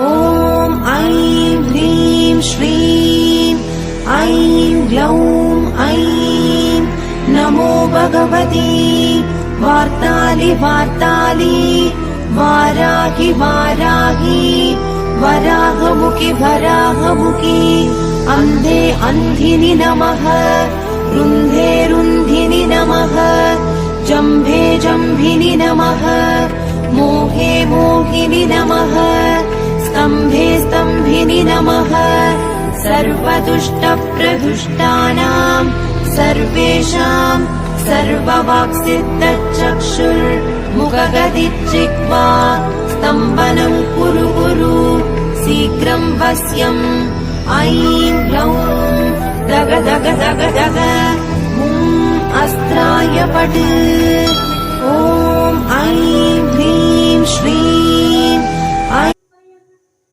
ॐ ऐं ह्रीं श्रीं ऐं ग्लौं ऐं नमो भगवती वार्तालि वार्तालि वाराहि वाराहि वराहमुखि वराहमुखि अन्धे अन्धिनि नमः रुन्धे रुन्धिनि नमः जम्भे जम्भिनि नमः मोहे मोहिनि नमः स्तम्भे स्तम्भिनि नमः सर्वदुष्टप्रदुष्टानां सर्वेषां सर्ववाक्सिद्धचक्षुर्मुखगदिच्चिक्वा स्तम्भनं कुरु कुरु शीघ्रं वश्यम् ऐं ग्लौं दग दग दग दग अस्त्राय पट् ॐ ऐं ह्रीं श्रीं